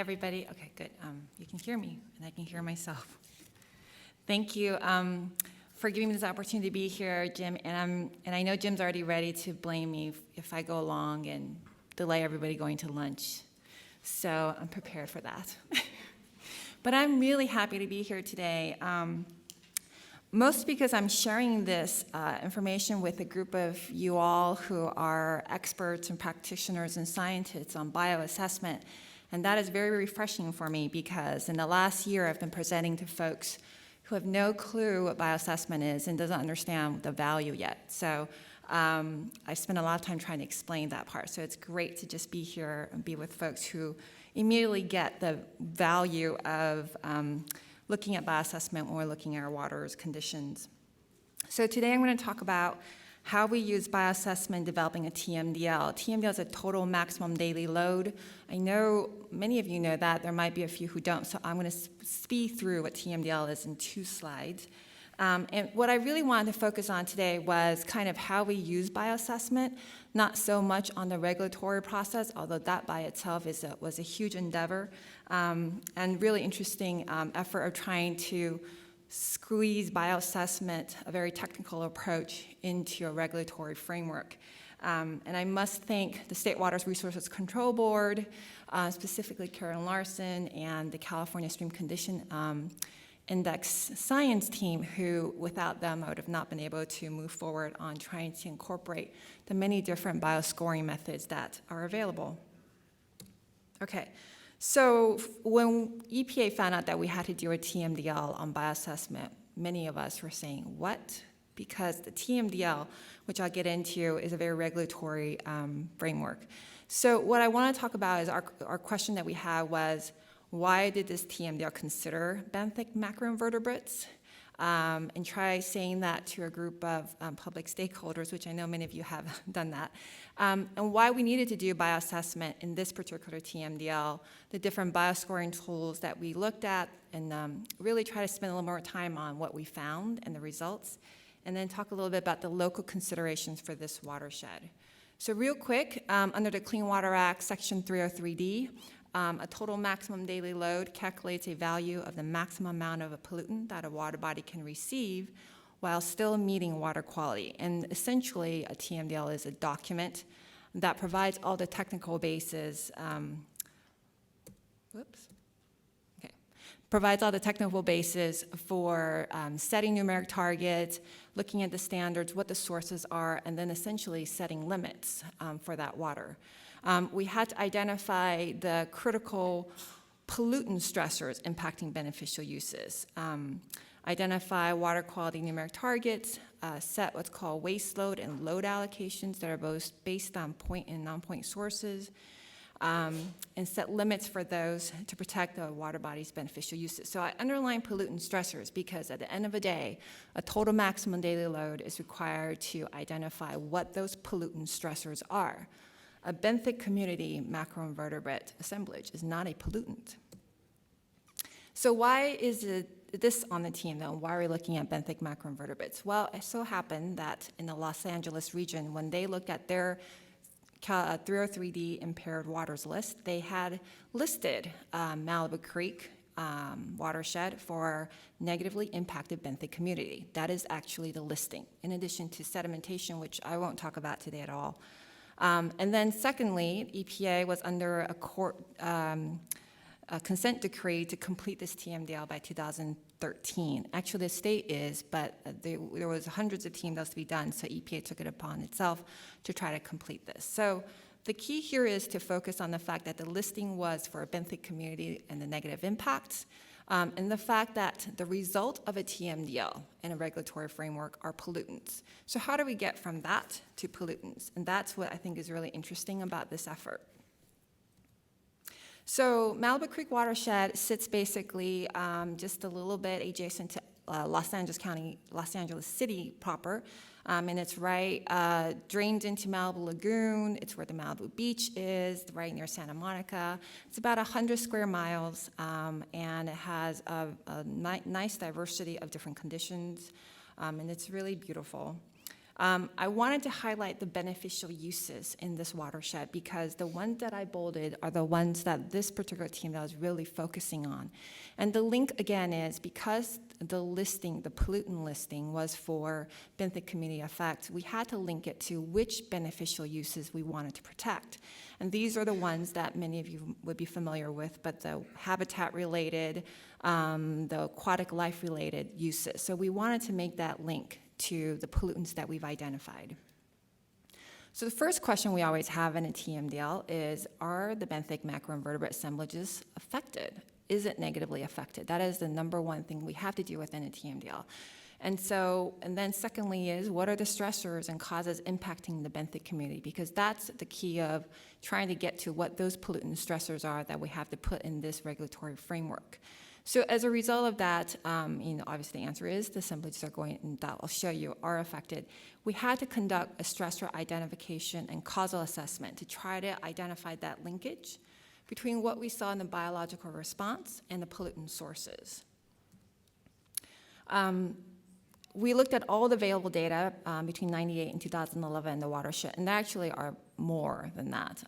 everybody. Okay, good. You can hear me, and I can hear myself. Thank you for giving me this opportunity to be here, Jim. And I know Jim's already ready to blame me if I go along and delay everybody going to lunch. So I'm prepared for that. But I'm really happy to be here today, most because I'm sharing this information with a group of you all who are experts and practitioners and scientists on bioassessment. And that is very refreshing for me because in the last year I've been presenting to folks who have no clue what bioassessment is and doesn't understand the value yet. So I spent a lot of time trying to explain that part. So it's great to just be here and be with folks who immediately get the value of looking at bioassessment when we're looking at our water's conditions. So today I'm going to talk about how we use bioassessment developing a TMDL. TMDL is a total maximum daily load. I know many of you know that. There might be a few who don't, so I'm going to speed through what TMDL is in 2 slides. And what I really wanted to focus on today was kind of how we use bioassessment, not so much on the regulatory process, although that by itself was a huge endeavor, and really interesting effort of trying to squeeze bioassessment, a very technical approach, into a regulatory framework. And I must thank the State Water Resources Control Board, specifically Karen Larson, and the California Stream Condition Index science team, who without them I would have not been able to move forward on trying to incorporate the many different bioscoring methods that are available. Okay. So when EPA found out that we had to do a TMDL on bioassessment, many of us were saying, what? Because the TMDL, which I'll get into, is a very regulatory framework. So what I want to talk about is our question that we had was, why did this TMDL consider benthic macroinvertebrates? And try saying that to a group of public stakeholders, which I know many of you have done that, and why we needed to do bioassessment in this particular TMDL, the different bioscoring tools that we looked at, and really try to spend a little more time on what we found and the results, and then talk a little bit about the local considerations for this watershed. So real quick, under the Clean Water Act, Section 303D, a total maximum daily load calculates a value of the maximum amount of a pollutant that a water body can receive while still meeting water quality. And essentially, a TMDL is a document that provides all the technical bases, provides all the technical basis for setting numeric targets, looking at the standards, what the sources are, and then essentially setting limits for that water. We had to identify the critical pollutant stressors impacting beneficial uses, identify water quality numeric targets, set what's called waste load and load allocations that are both based on point and non-point sources, and set limits for those to protect the water body's beneficial uses. So I underline pollutant stressors because at the end of the day, a total maximum daily load is required to identify what those pollutant stressors are. A benthic community macroinvertebrate assemblage is not a pollutant. So why is this on the TMDL? Why are we looking at benthic macroinvertebrates? Well, it so happened that in the Los Angeles region, when they looked at their 303D impaired waters list, they had listed Malibu Creek watershed for negatively impacted benthic community. That is actually the listing, in addition to sedimentation, which I won't talk about today at all. And then secondly, EPA was under a court consent decree to complete this TMDL by 2013. Actually, the state is, but there was hundreds of TMDLs to be done, so EPA took it upon itself to try to complete this. So the key here is to focus on the fact that the listing was for a benthic community and the negative impacts, and the fact that the result of a TMDL in a regulatory framework are pollutants. So how do we get from that to pollutants? And that's what I think is really interesting about this effort. So Malibu Creek watershed sits basically just a little bit adjacent to Los Angeles County, Los Angeles City proper, and it's right, drains into Malibu Lagoon. It's where the Malibu Beach is, right near Santa Monica. It's about 100 square miles, and it has a nice diversity of different conditions, and it's really beautiful. I wanted to highlight the beneficial uses in this watershed because the ones that I bolded are the ones that this particular team that was really focusing on. And the link, again, is because the listing, the pollutant listing, was for benthic community effects, we had to link it to which beneficial uses we wanted to protect. And these are the ones that many of you would be familiar with, but the habitat-related, the aquatic life-related uses. So we wanted to make that link to the pollutants that we've identified. So the first question we always have in a TMDL is, are the benthic macroinvertebrate assemblages affected? Is it negatively affected? That is the number one thing we have to do within a TMDL. And then secondly is, what are the stressors and causes impacting the benthic community? Because that's the key of trying to get to what those pollutant stressors are that we have to put in this regulatory framework. So as a result of that, obviously the answer is the assemblages are going, and that I'll show you, are affected. We had to conduct a stressor identification and causal assessment to try to identify that linkage between what we saw in the biological response and the pollutant sources. We looked at all the available data between 98 and 2011 in the watershed, and there actually are more than that.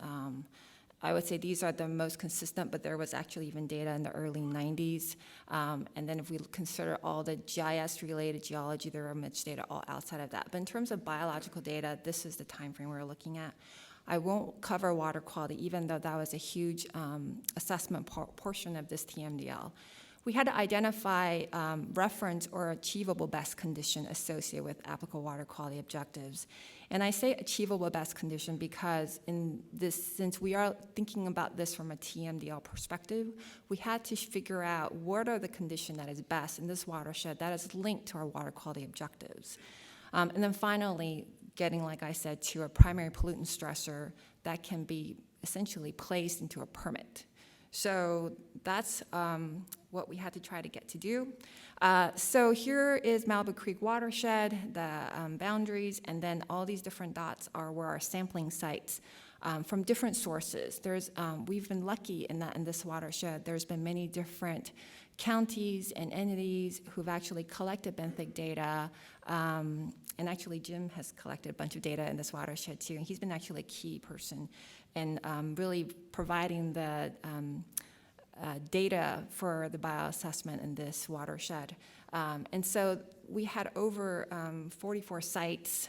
I would say these are the most consistent, but there was actually even data in the early 90s. And then if we consider all the GIS-related geology, there are much data all outside of that. But in terms of biological data, this is the time frame we're looking at. I won't cover water quality, even though that was a huge assessment portion of this TMDL. We had to identify reference or achievable best condition associated with applicable water quality objectives. And I say achievable best condition because since we are thinking about this from a TMDL perspective, we had to figure out what are the conditions that is best in this watershed that is linked to our water quality objectives. And then finally, getting, like I said, to a primary pollutant stressor that can be essentially placed into a permit. So that's what we had to try to get to do. So here is Malibu Creek Watershed, the boundaries, and then all these different dots are where our sampling sites from different sources. We've been lucky in that in this watershed, there's been many different counties and entities who've actually collected benthic data, and actually Jim has collected a bunch of data in this watershed too, and he's been actually a key person in really providing the data for the bioassessment in this watershed. And so we had over 44 sites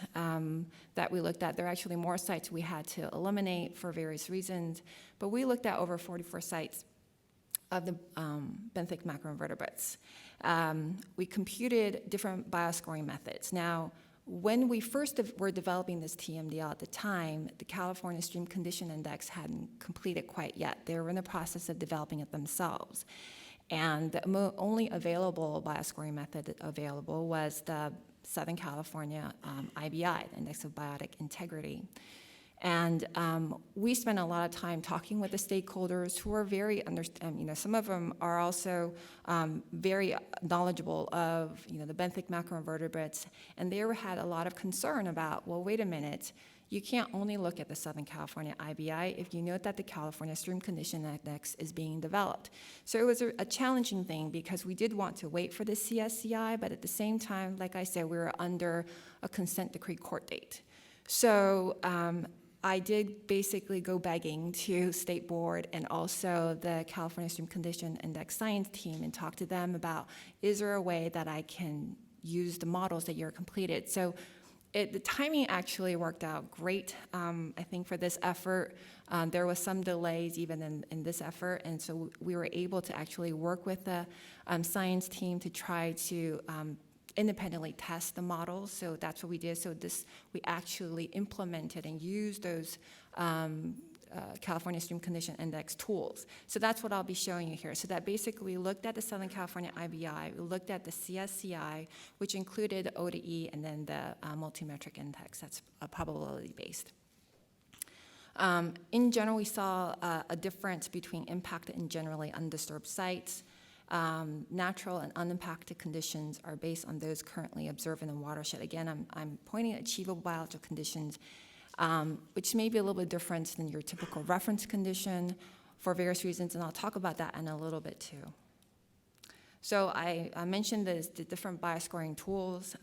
that we looked at. There are actually more sites we had to eliminate for various reasons, but we looked at over 44 sites of the benthic macroinvertebrates. We computed different bioscoring methods. Now, when we first were developing this TMDL at the time, the California Stream Condition Index hadn't completed quite yet. They were in the process of developing it themselves. And the only available bioscoring method available was the Southern California IBI, the Index of Biotic Integrity. And we spent a lot of time talking with the stakeholders who are very, some of them are also very knowledgeable of, the benthic macroinvertebrates, and they had a lot of concern about, well, wait a minute, you can't only look at the Southern California IBI if you note that the California Stream Condition Index is being developed. So it was a challenging thing because we did want to wait for the CSCI, but at the same time, like I said, we were under a consent decree court date. So I did basically go begging to State Board and also the California Stream Condition Index science team and talk to them about, is there a way that I can use the models that you're completed? So the timing actually worked out great, I think, for this effort. There was some delays even in this effort, and so we were able to actually work with the science team to try to independently test the models. So that's what we did. So we actually implemented and used those California Stream Condition Index tools. So that's what I'll be showing you here. So that basically we looked at the Southern California IBI, we looked at the CSCI, which included O to E, and then the multimetric index that's probability-based. In general, we saw a difference between impacted and generally undisturbed sites. Natural and unimpacted conditions are based on those currently observed in the watershed. Again, I'm pointing at achievable biological conditions, which may be a little bit different than your typical reference condition for various reasons, and I'll talk about that in a little bit too. So I mentioned the different bioscoring tools,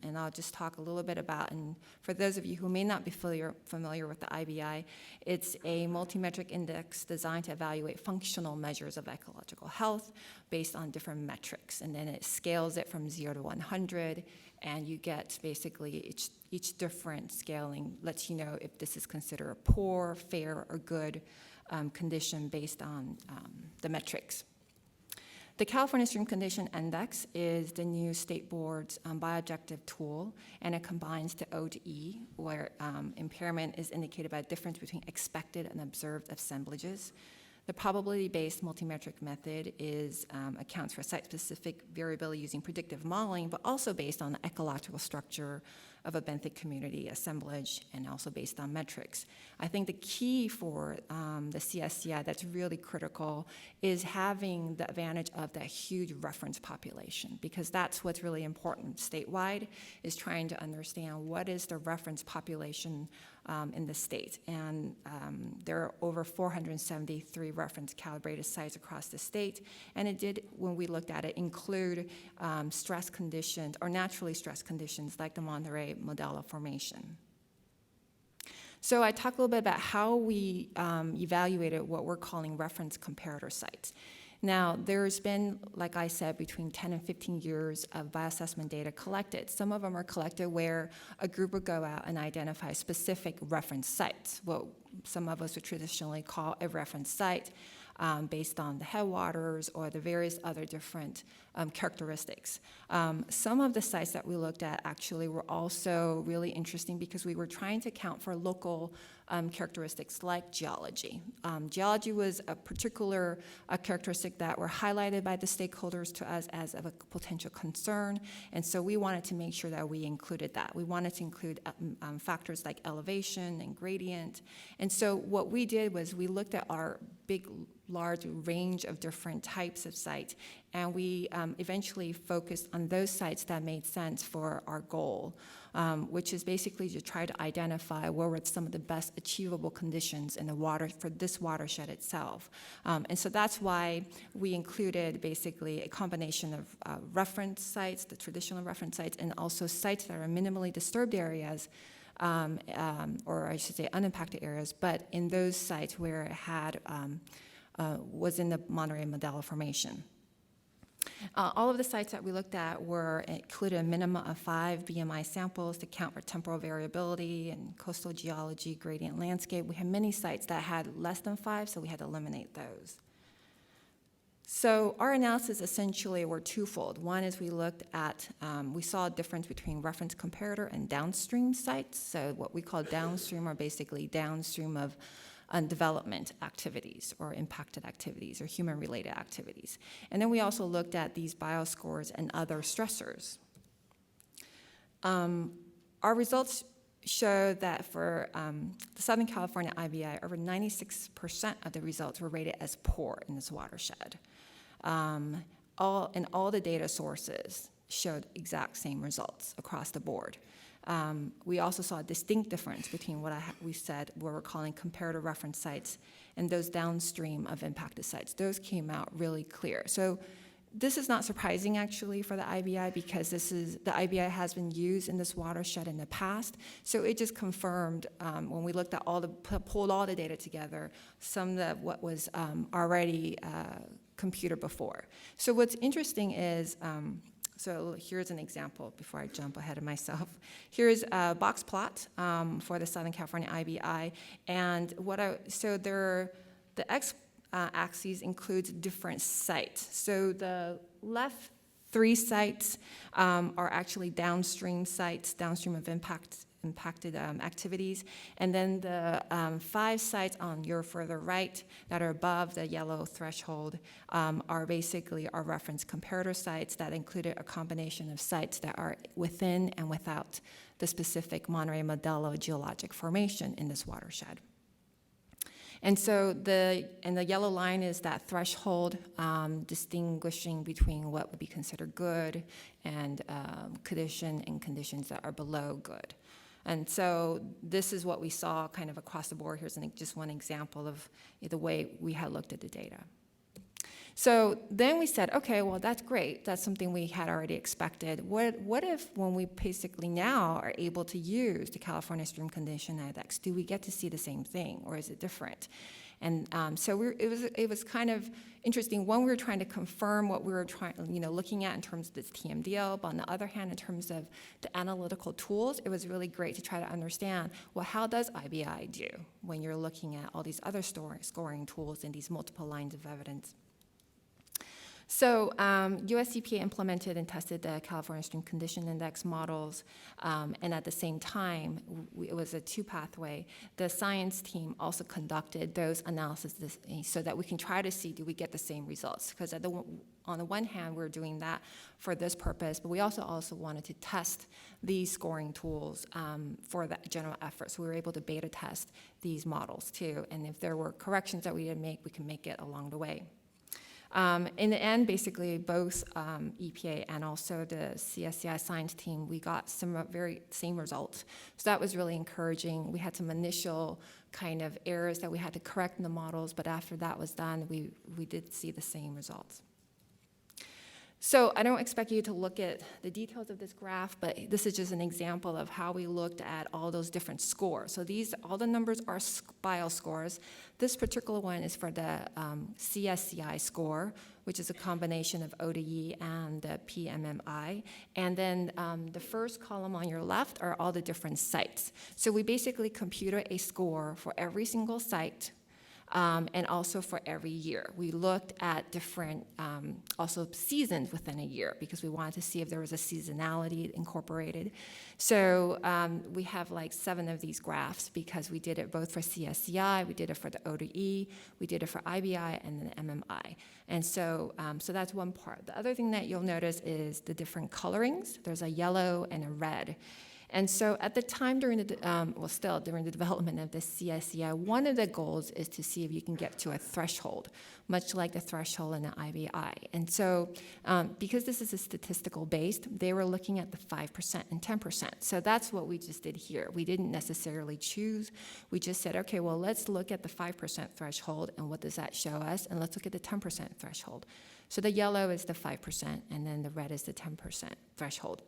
and I'll just talk a little bit about, and for those of you who may not be familiar with the IBI, it's a multi-metric index designed to evaluate functional measures of ecological health based on different metrics, and then it scales it from 0 to 100, and you get basically each different scaling lets you know if this is considered a poor, fair, or good condition based on the metrics. The California Stream Condition Index is the new state board's bioobjective tool, and it combines the O to E, where impairment is indicated by a difference between expected and observed assemblages. The probability-based multimetric method accounts for site-specific variability using predictive modeling, but also based on the ecological structure of a benthic community assemblage and also based on metrics. I think the key for the CSCI that's really critical is having the advantage of that huge reference population, because that's what's really important statewide, is trying to understand what is the reference population in the state. And there are over 473 reference calibrated sites across the state, and it did, when we looked at it, include stress conditions or naturally stressed conditions like the Monterey Modelo Formation. So I talked a little bit about how we evaluated what we're calling reference comparator sites. Now, there's been, like I said, between 10 and 15 years of bioassessment data collected. Some of them are collected where a group would go out and identify specific reference sites, what some of us would traditionally call a reference site, based on the headwaters or the various other different characteristics. Some of the sites that we looked at actually were also really interesting because we were trying to account for local characteristics like geology. Geology was a particular characteristic that were highlighted by the stakeholders to us as of a potential concern, and so we wanted to make sure that we included that. We wanted to include factors like elevation and gradient, and so what we did was we looked at our large range of different types of sites, and we eventually focused on those sites that made sense for our goal, which is basically to try to identify where were some of the best achievable conditions in the water for this watershed itself. And so that's why we included basically a combination of reference sites, the traditional reference sites, and also sites that are minimally disturbed areas, or I should say unimpacted areas, but in those sites where it had was in the Monterey Modelo Formation. All of the sites that we looked at included a minimum of 5 BMI samples to count for temporal variability and coastal geology, gradient landscape. We had many sites that had less than 5, so we had to eliminate those. So our analysis essentially were twofold. One is we looked at, we saw a difference between reference comparator and downstream sites. So what we call downstream are basically downstream of development activities or impacted activities or human-related activities. And then we also looked at these bioscores and other stressors. Our results show that for the Southern California IBI, over 96% of the results were rated as poor in this watershed. All the data sources showed exact same results across the board. We also saw a distinct difference between what we said we're calling comparative reference sites and those downstream of impacted sites. Those came out really clear. So this is not surprising actually for the IBI because the IBI has been used in this watershed in the past. So it just confirmed when we looked at pulled all the data together, some of what was already computed before. So what's interesting is, so here's an example before I jump ahead of myself. Here's a box plot for the Southern California IBI, and the x-axis includes different sites. So the left 3 sites are actually downstream sites, downstream of impacted activities, and then the 5 sites on your further right that are above the yellow threshold are basically our reference comparator sites that included a combination of sites that are within and without the specific Monterey Modelo geologic formation in this watershed. And so the yellow line is that threshold distinguishing between what would be considered good and conditions that are below good. And so this is what we saw kind of across the board. Here's just one example of the way we had looked at the data. So then we said, okay, well, that's great. That's something we had already expected. What if when we basically now are able to use the California Stream Condition Index, do we get to see the same thing, or is it different? And so it was kind of interesting. One, we were trying to confirm what we were looking at in terms of this TMDL, but on the other hand, in terms of the analytical tools, it was really great to try to understand, well, how does IBI do when you're looking at all these other scoring tools and these multiple lines of evidence? So US EPA implemented and tested the California Stream Condition Index models, and at the same time, it was a two-pathway. The science team also conducted those analyses so that we can try to see, do we get the same results? Because on the one hand, we're doing that for this purpose, but we also wanted to test these scoring tools for that general effort. So we were able to beta test these models too, and if there were corrections that we didn't make, we can make it along the way. In the end, basically, both EPA and also the CSCI science team, we got some very same results. So that was really encouraging. We had some initial kind of errors that we had to correct in the models, but after that was done, we did see the same results. So I don't expect you to look at the details of this graph, but this is just an example of how we looked at all those different scores. So all the numbers are bio scores. This particular one is for the CSCI score, which is a combination of ODE and the PMMI. And then the first column on your left are all the different sites. So we basically computed a score for every single site, and also for every year. We looked at different also seasons within a year because we wanted to see if there was a seasonality incorporated. So we have like 7 of these graphs because we did it both for CSCI, we did it for the ODE, we did it for IBI, and then MMI. And so, so that's one part. The other thing that you'll notice is the different colorings. There's a yellow and a red. And so at the time during the development of the CSCI, one of the goals is to see if you can get to a threshold, much like the threshold in the IBI. And so because this is a statistical based, they were looking at the 5% and 10%. So that's what we just did here. We didn't necessarily choose. We just said, okay, well, let's look at the 5% threshold and what does that show us? And let's look at the 10% threshold. So the yellow is the 5% and then the red is the 10% threshold.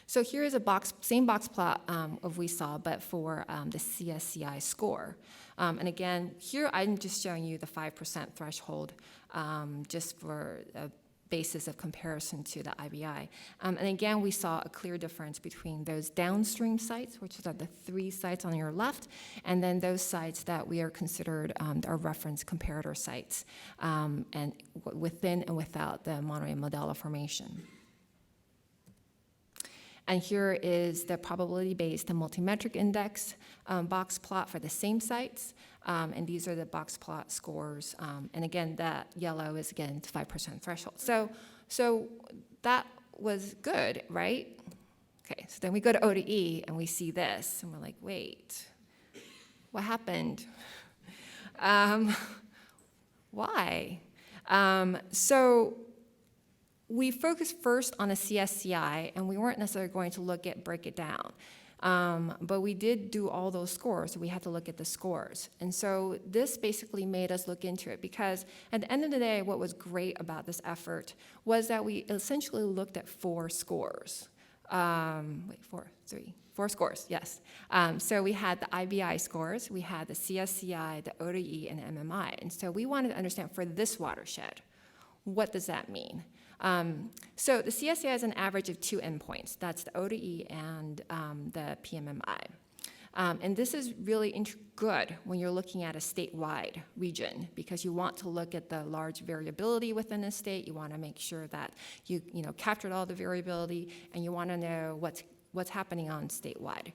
So here is a same box plot of we saw, but for the CSCI score. And again, here I'm just showing you the 5% threshold just for a basis of comparison to the IBI. And again, we saw a clear difference between those downstream sites, which are the 3 sites on your left, and then those sites that we are considered our reference comparator sites, and within and without the Monterey Modelo Formation. And here is the probability-based and multimetric index box plot for the same sites. And these are the box plot scores. And again, that yellow is, again, the 5% threshold. So that was good, right? Okay, so then we go to ODE, and we see this. And we're like, wait, what happened? Why? So we focused first on the CSCI, and we weren't necessarily going to break it down. But we did do all those scores, so we had to look at the scores. And so this basically made us look into it because at the end of the day, what was great about this effort was that we essentially looked at 4 scores. 4 scores, yes. So we had the IBI scores, we had the CSCI, the ODE, and MMI. And so we wanted to understand for this watershed, what does that mean? So the CSCI has an average of 2 endpoints. That's the ODE and the PMMI. And this is really good when you're looking at a statewide region because you want to look at the large variability within a state. You want to make sure that you captured all the variability, and you want to know what's happening on statewide.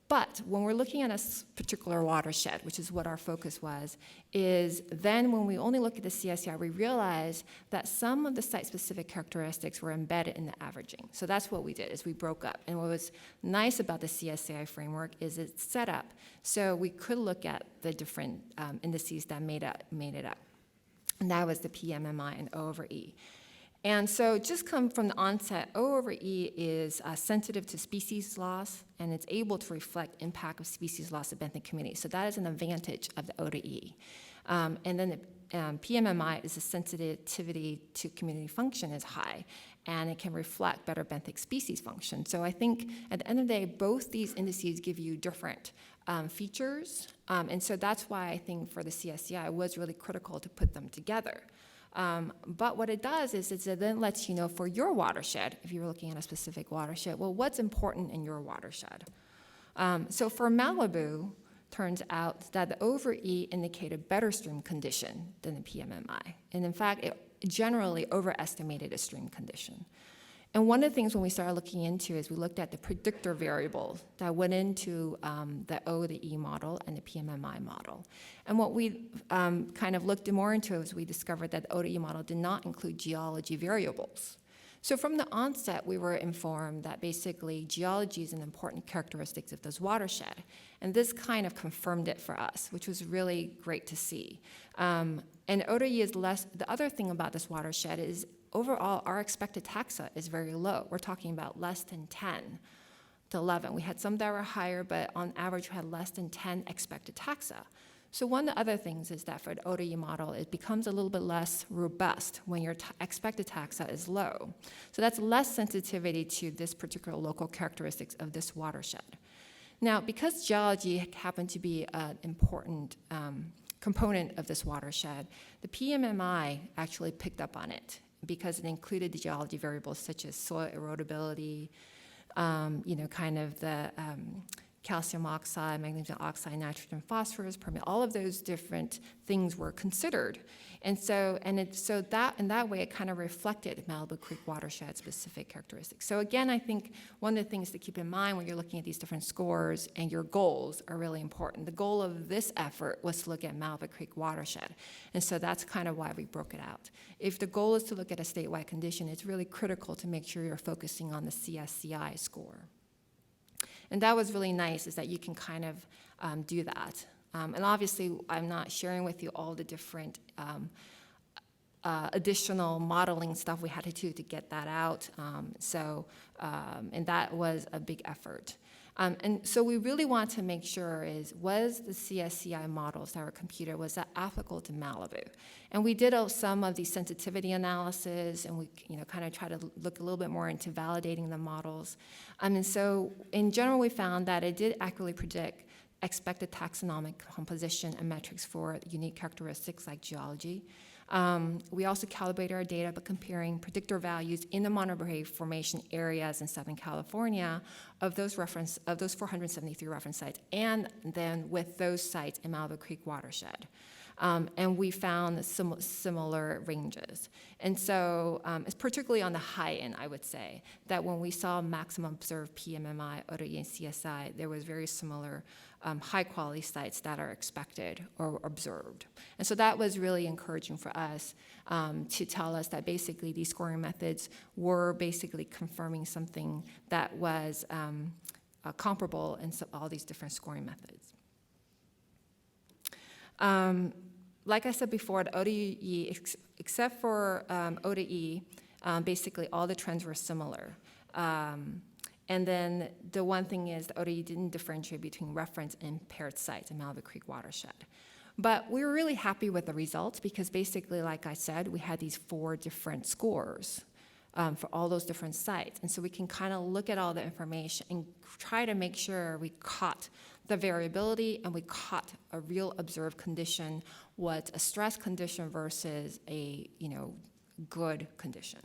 But when we're looking at a particular watershed, which is what our focus was, is then when we only look at the CSCI, we realize that some of the site-specific characteristics were embedded in the averaging. So that's what we did, is we broke up. And what was nice about the CSCI framework is it's set up so we could look at the different indices that made it up. And that was the PMMI and O over E. And so just come from the onset, O over E is sensitive to species loss, and it's able to reflect impact of species loss to benthic community. So that is an advantage of the O to E. And then the PMMI is the sensitivity to community function is high, and it can reflect better benthic species function. So I think at the end of the day, both these indices give you different features, and so that's why I think for the CSCI it was really critical to put them together. But what it does is it then lets you know for your watershed, if you're looking at a specific watershed, well, what's important in your watershed? So for Malibu, turns out that the over E indicated better stream condition than the PMMI. And in fact, it generally overestimated a stream condition. And one of the things when we started looking into is we looked at the predictor variables that went into the O to E model and the PMMI model. And what we kind of looked more into is we discovered that the O to E model did not include geology variables. So from the onset, we were informed that basically geology is an important characteristic of this watershed. And this kind of confirmed it for us, which was really great to see. And O to E is less, the other thing about this watershed is overall, our expected taxa is very low. We're talking about less than 10 to 11. We had some that were higher, but on average, we had less than 10 expected taxa. So one of the other things is that for the O to E model, it becomes a little bit less robust when your expected taxa is low. So that's less sensitivity to this particular local characteristics of this watershed. Now, because geology happened to be an important component of this watershed, the PMMI actually picked up on it because it included the geology variables such as soil erodibility, kind of the calcium oxide, magnesium oxide, nitrogen, phosphorus, permeability, all of those different things were considered. And so, that in that way, it kind of reflected Malibu Creek watershed specific characteristics. So again, I think one of the things to keep in mind when you're looking at these different scores and your goals are really important. The goal of this effort was to look at Malibu Creek watershed. And so that's kind of why we broke it out. If the goal is to look at a statewide condition, it's really critical to make sure you're focusing on the CSCI score. And that was really nice, is that you can kind of do that. And obviously, I'm not sharing with you all the different additional modeling stuff we had to do to get that out. And that was a big effort. And so we really want to make sure was the CSCI models that were computed, was that applicable to Malibu? And we did some of the sensitivity analysis, and we kind of try to look a little bit more into validating the models. And so in general, we found that it did accurately predict expected taxonomic composition and metrics for unique characteristics like geology. We also calibrated our data by comparing predictor values in the Monterey Formation areas in Southern California of those 473 reference sites, and then with those sites in Malibu Creek watershed. And we found similar ranges. And so it's particularly on the high end, I would say, that when we saw maximum observed PMMI, ODE, and CSI, there was very similar high-quality sites that are expected or observed. And so that was really encouraging for us to tell us that basically these scoring methods were basically confirming something that was comparable in all these different scoring methods. Like I said before, the ODE, except for ODE, basically all the trends were similar. And then the one thing is the ODE didn't differentiate between reference and paired sites in Malibu Creek watershed. But we were really happy with the results because basically, like I said, we had these 4 different scores for all those different sites. And so we can kind of look at all the information and try to make sure we caught the variability and we caught a real observed condition, what a stress condition versus a good condition.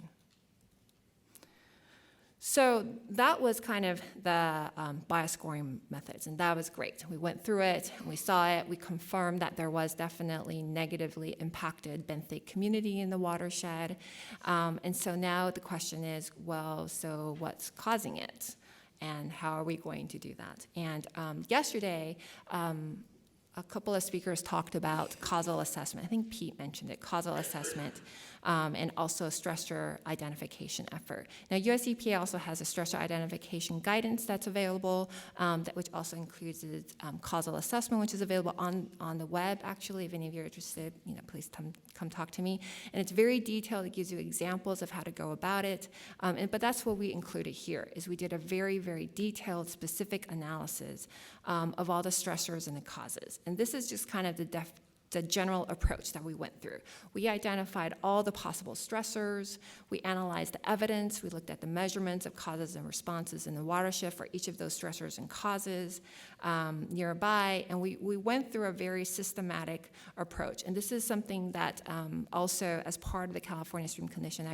So that was kind of the bias scoring methods, and that was great. We went through it, we saw it, we confirmed that there was definitely negatively impacted benthic community in the watershed. And so now the question is, well, so what's causing it? And how are we going to do that? And yesterday, a couple of speakers talked about causal assessment. I think Pete mentioned it, causal assessment, and also stressor identification effort. Now, US EPA also has a stressor identification guidance that's available, which also includes causal assessment, which is available on the web, actually. If any of you are interested, please come talk to me. And it's very detailed. It gives you examples of how to go about it. But that's what we included here, is we did a very, very detailed, specific analysis of all the stressors and the causes. And this is just kind of the general approach that we went through. We identified all the possible stressors, we analyzed the evidence, we looked at the measurements of causes and responses in the watershed for each of those stressors and causes nearby, and we went through a very systematic approach. And this is something that also, as part of the California Stream Condition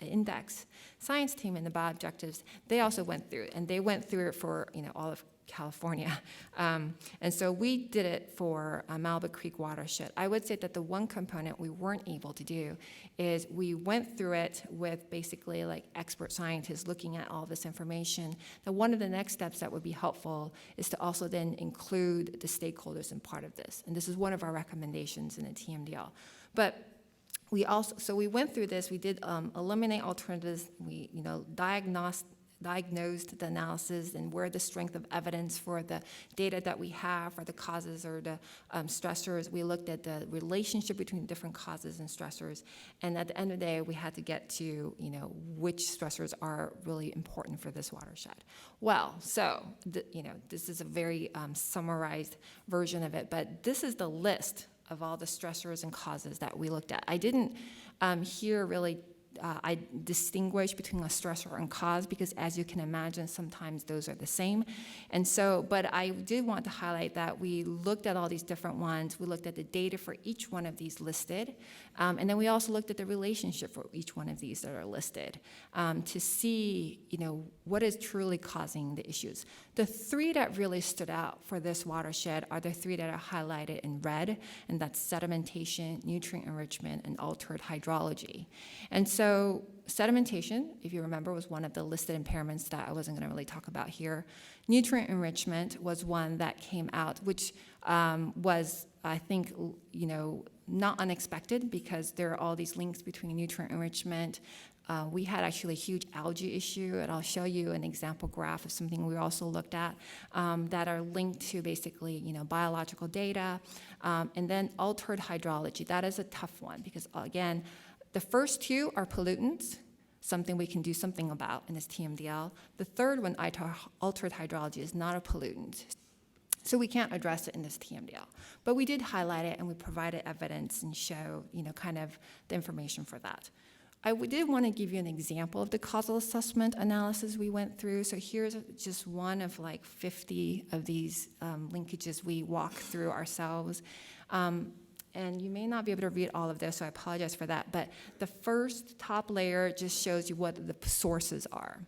Index science team and the bioobjectives, they also went through, and they went through it for all of California. And so we did it for Malibu Creek Watershed. I would say that the one component we weren't able to do is we went through it with basically like expert scientists looking at all this information. Now, one of the next steps that would be helpful is to also then include the stakeholders in part of this. And this is one of our recommendations in the TMDL. But we went through this, we did eliminate alternatives, we diagnosed the analysis and where the strength of evidence for the data that we have for the causes or the stressors. We looked at the relationship between different causes and stressors. And at the end of the day, we had to get to, which stressors are really important for this watershed. Well, so, this is a very summarized version of it, but this is the list of all the stressors and causes that we looked at. I didn't here really I distinguish between a stressor and cause because, as you can imagine, sometimes those are the same. And so, but I did want to highlight that we looked at all these different ones. We looked at the data for each one of these listed. And then we also looked at the relationship for each one of these that are listed to see, what is truly causing the issues. The three that really stood out for this watershed are the three that are highlighted in red, and that's sedimentation, nutrient enrichment, and altered hydrology. And so sedimentation, if you remember, was one of the listed impairments that I wasn't going to really talk about here. Nutrient enrichment was one that came out, which was, I think, not unexpected because there are all these links between nutrient enrichment. We had actually a huge algae issue, and I'll show you an example graph of something we also looked at that are linked to basically, biological data. And then altered hydrology. That is a tough one because, again, the first two are pollutants, something we can do something about in this TMDL. The third one, altered hydrology, is not a pollutant. So we can't address it in this TMDL. But we did highlight it, and we provided evidence and show, kind of the information for that. I did want to give you an example of the causal assessment analysis we went through. So here's just one of like 50 of these linkages we walked through ourselves. And you may not be able to read all of this, so I apologize for that. But the first top layer just shows you what the sources are.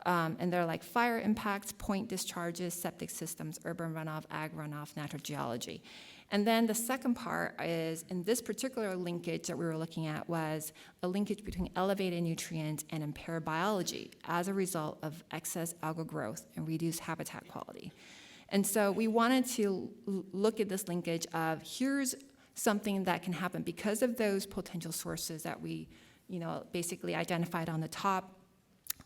And they're like fire impacts, point discharges, septic systems, urban runoff, ag runoff, natural geology. And then the second part is, in this particular linkage that we were looking at, was a linkage between elevated nutrients and impaired biology as a result of excess algal growth and reduced habitat quality. And so we wanted to look at this linkage of here's something that can happen because of those potential sources that we, basically identified on the top.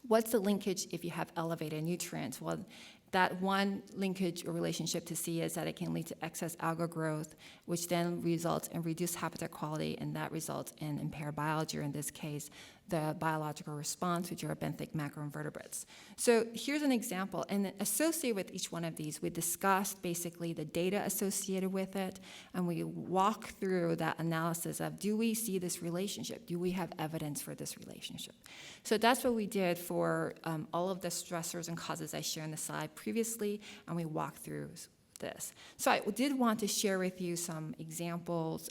What's the linkage if you have elevated nutrients? Well, that one linkage or relationship to see is that it can lead to excess algal growth, which then results in reduced habitat quality, and that results in impaired biology, or in this case, the biological response, which are benthic macroinvertebrates. So here's an example, and associated with each one of these, we discussed basically the data associated with it, and we walk through that analysis of, do we see this relationship? Do we have evidence for this relationship? So that's what we did for all of the stressors and causes I shared on the slide previously, and we walked through this. So I did want to share with you some examples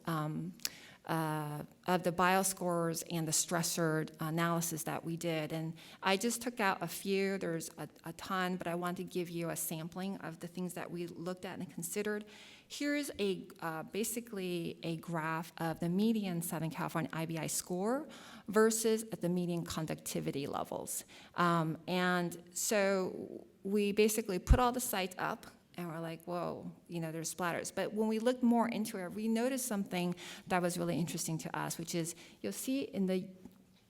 of the bioscores and the stressor analysis that we did. And I just took out a few. There's a ton, but I want to give you a sampling of the things that we looked at and considered. Here's basically a graph of the median Southern California IBI score versus the median conductivity levels. And so we basically put all the sites up and we're like, whoa, there's splatters. But when we looked more into it, we noticed something that was really interesting to us, which is you'll see in the,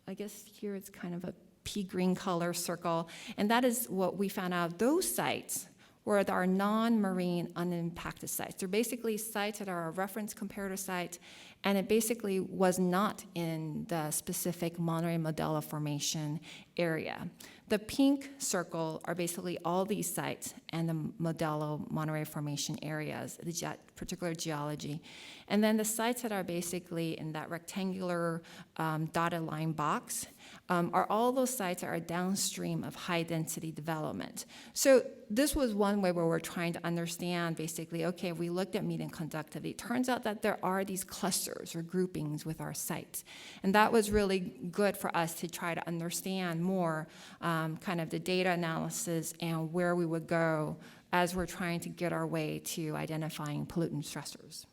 I guess here it's kind of a pea green color circle, and that is what we found out. Those sites were our non-marine unimpacted sites. They're basically sites that are our reference comparator sites, and it basically was not in the specific Monterey Modelo Formation area. The pink circle are basically all these sites and the Modelo Monterey Formation areas, the particular geology. And then the sites that are basically in that rectangular dotted line box are all those sites that are downstream of high density development. So this was one way where we're trying to understand basically, okay, if we looked at median conductivity, it turns out that there are these clusters or groupings with our sites. And that was really good for us to try to understand more kind of the data analysis and where we would go as we're trying to get our way to identifying pollutant stressors.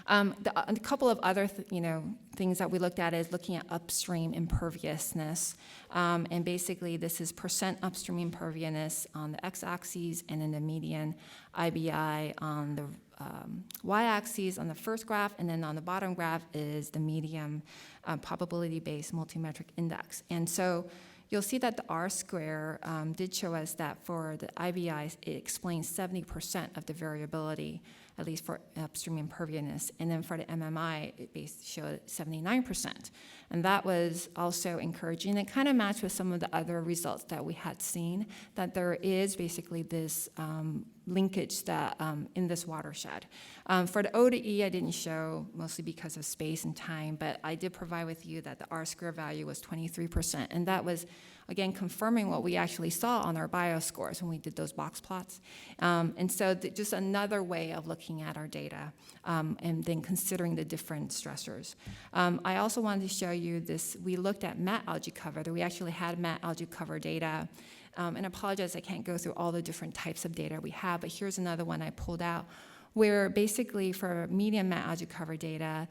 A couple of other things that we looked at is looking at upstream imperviousness. And basically, this is percent upstream impervioususness on the x-axis and then the median IBI on the y-axis on the first graph, and then on the bottom graph is the medium probability-based multimetric index. And so you'll see that the R-square did show us that for the IBI, it explains 70% of the variability, at least for upstream imperviousness. And then for the MMI, it showed 79%. And that was also encouraging. It kind of matched with some of the other results that we had seen, that there is basically this linkage that in this watershed. For the O to E, I didn't show, mostly because of space and time, but I did provide with you that the R-square value was 23%. And that was, again, confirming what we actually saw on our bioscores when we did those box plots. And so just another way of looking at our data and then considering the different stressors. I also wanted to show you this. We looked at mat algae cover. We actually had mat algae cover data. And I apologize, I can't go through all the different types of data we have, but here's another one I pulled out, where basically for median mat algae cover data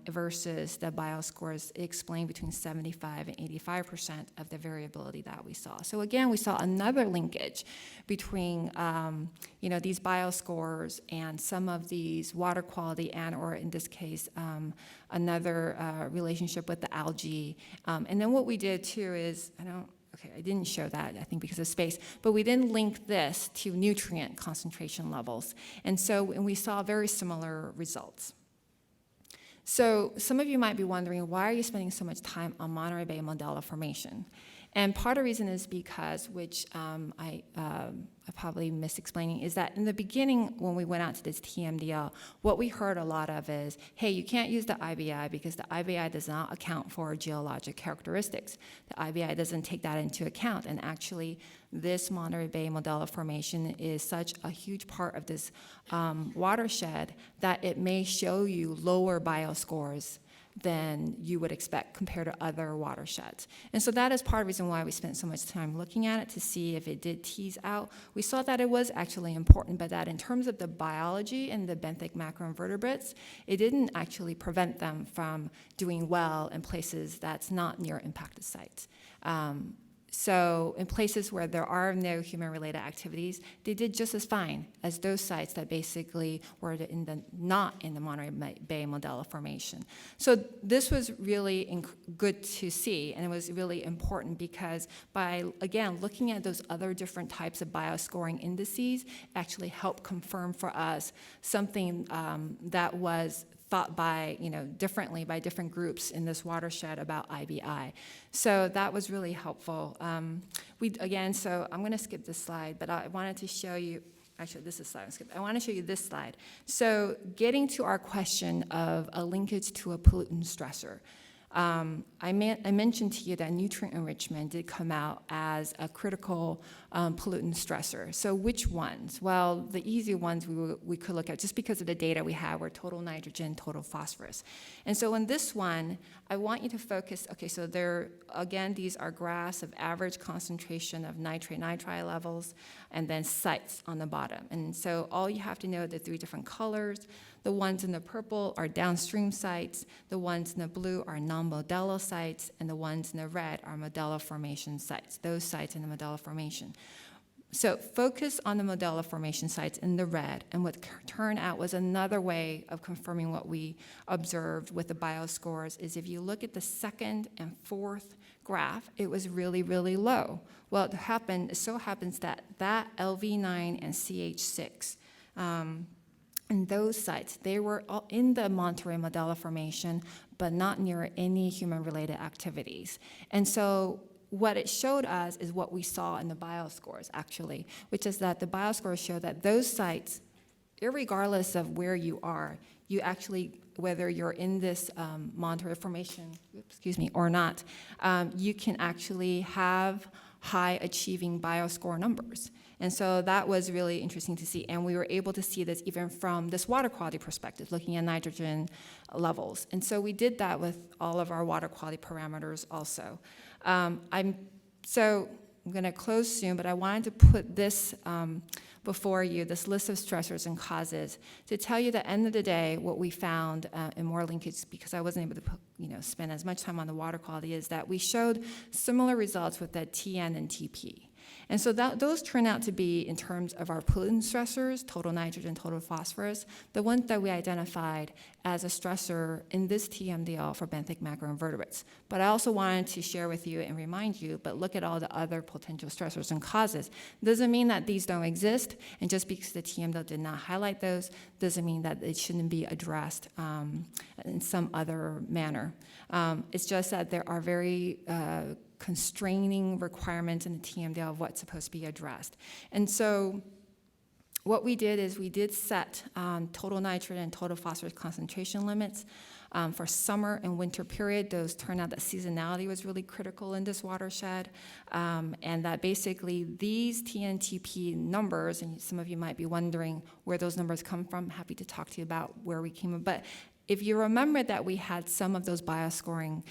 versus the bioscores, it explained between 75 and 85% of the variability that we saw. So again, we saw another linkage between these bioscores and some of these water quality and, or in this case, another relationship with the algae. And then what we did too is, I didn't show that, I think because of space, but we then linked this to nutrient concentration levels. And we saw very similar results. So some of you might be wondering, why are you spending so much time on Monterey Bay Modelo Formation? And part of the reason is because, which I probably misexplaining, is that in the beginning when we went out to this TMDL, what we heard a lot of is, hey, you can't use the IBI because the IBI does not account for geologic characteristics. The IBI doesn't take that into account. And actually, this Monterey Bay Modelo Formation is such a huge part of this watershed that it may show you lower bioscores than you would expect compared to other watersheds. And so that is part of the reason why we spent so much time looking at it, to see if it did tease out. We saw that it was actually important, but that in terms of the biology and the benthic macroinvertebrates, it didn't actually prevent them from doing well in places that's not near impacted sites. So in places where there are no human-related activities, they did just as fine as those sites that basically were not in the Monterey Bay Modelo Formation. So this was really good to see, and it was really important because by, again, looking at those other different types of bioscoring indices, actually helped confirm for us something that was thought by, differently by different groups in this watershed about IBI. So that was really helpful. So I'm going to skip this slide, but I wanted to show you, actually this is slide I skipped. I want to show you this slide. So getting to our question of a linkage to a pollutant stressor. I mentioned to you that nutrient enrichment did come out as a critical pollutant stressor. So which ones? Well, the easy ones we could look at, just because of the data we have, were total nitrogen, total phosphorus. And so in this one, I want you to focus, so these are graphs of average concentration of nitrate, nitrite levels, and then sites on the bottom. And so all you have to know are the three different colors. The ones in the purple are downstream sites, the ones in the blue are non-Modelo sites, and the ones in the red are Modelo Formation sites, those sites in the Modelo Formation. So focus on the Modella formation sites in the red, and what turned out was another way of confirming what we observed with the bioscores is if you look at the second and fourth graph, it was really, really low. Well, it so happens that LV9 and CH6, in those sites, they were all in the Monterey Modella Formation, but not near any human-related activities. And so what it showed us is what we saw in the bioscores, actually, which is that the bioscores show that those sites, irregardless of where you are, you actually, whether you're in this Monterey Formation, or not, you can actually have high-achieving bioscore numbers. And so that was really interesting to see. And we were able to see this even from this water quality perspective, looking at nitrogen levels. And so we did that with all of our water quality parameters also. I'm going to close soon, but I wanted to put this before you, this list of stressors and causes, to tell you at the end of the day what we found in more linkage, because I wasn't able to spend as much time on the water quality, is that we showed similar results with the TN and TP. And so those turn out to be, in terms of our pollutant stressors, total nitrogen, total phosphorus, the ones that we identified as a stressor in this TMDL for benthic macroinvertebrates. But I also wanted to share with you and remind you, but look at all the other potential stressors and causes. Doesn't mean that these don't exist, and just because the TMDL did not highlight those, doesn't mean that it shouldn't be addressed in some other manner. It's just that there are very constraining requirements in the TMDL of what's supposed to be addressed. And so what we did is we did set total nitrogen and total phosphorus concentration limits for summer and winter period. Those turned out that seasonality was really critical in this watershed, and that basically these TNTP numbers, and some of you might be wondering where those numbers come from, I'm happy to talk to you about where we came from, but if you remember that we had some of those bioscoring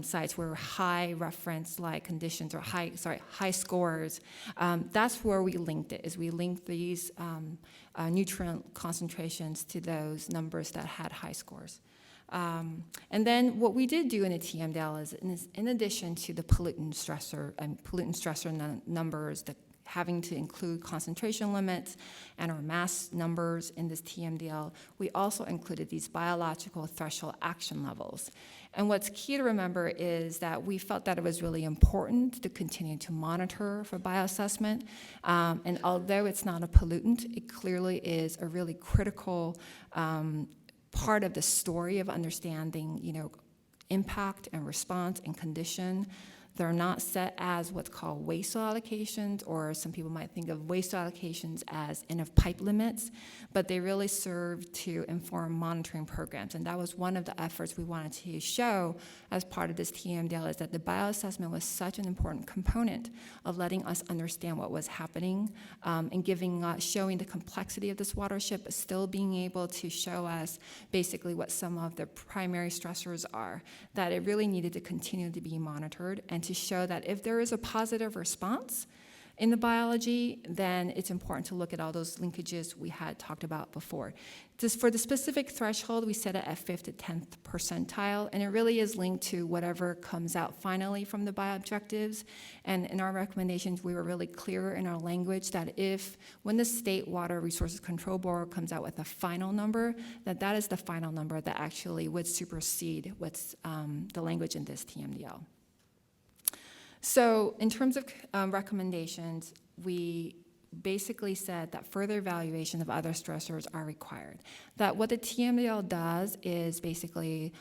sites where high reference-like conditions or high scores, that's where we linked it, is we linked these nutrient concentrations to those numbers that had high scores. And then what we did do in the TMDL is, in addition to the pollutant stressor numbers, the having to include concentration limits and our mass numbers in this TMDL, we also included these biological threshold action levels. And what's key to remember is that we felt that it was really important to continue to monitor for bioassessment. And although it's not a pollutant, it clearly is a really critical part of the story of understanding, impact and response and condition. They're not set as what's called waste allocations, or some people might think of waste allocations as end-of-pipe limits, but they really serve to inform monitoring programs. And that was one of the efforts we wanted to show as part of this TMDL, is that the bioassessment was such an important component of letting us understand what was happening and showing the complexity of this watershed, but still being able to show us basically what some of the primary stressors are, that it really needed to continue to be monitored, and to show that if there is a positive response in the biology, then it's important to look at all those linkages we had talked about before. Just for the specific threshold, we set it at 5th to 10th percentile, and it really is linked to whatever comes out finally from the bioobjectives. And in our recommendations, we were really clear in our language that when the State Water Resources Control Board comes out with a final number, that is the final number that actually would supersede what's the language in this TMDL. So in terms of recommendations, we basically said that further evaluation of other stressors are required. That what the TMDL does is basically,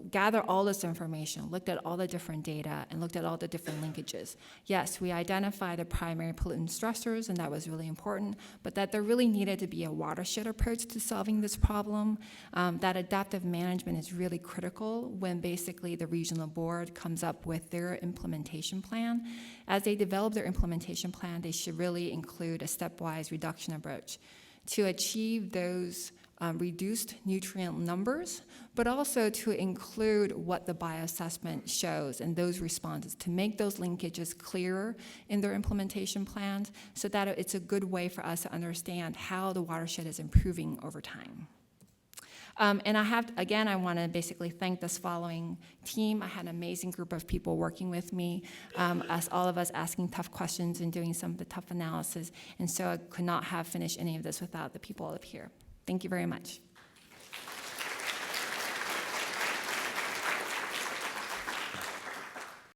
gather all this information, looked at all the different data, and looked at all the different linkages. Yes, we identified the primary pollutant stressors, and that was really important, but that there really needed to be a watershed approach to solving this problem. That adaptive management is really critical when basically the regional board comes up with their implementation plan. As they develop their implementation plan, they should really include a stepwise reduction approach to achieve those reduced nutrient numbers, but also to include what the bioassessment shows and those responses, to make those linkages clearer in their implementation plans, so that it's a good way for us to understand how the watershed is improving over time. And I want to basically thank this following team. I had an amazing group of people working with me, all of us asking tough questions and doing some of the tough analysis. And so I could not have finished any of this without the people up here. Thank you very much.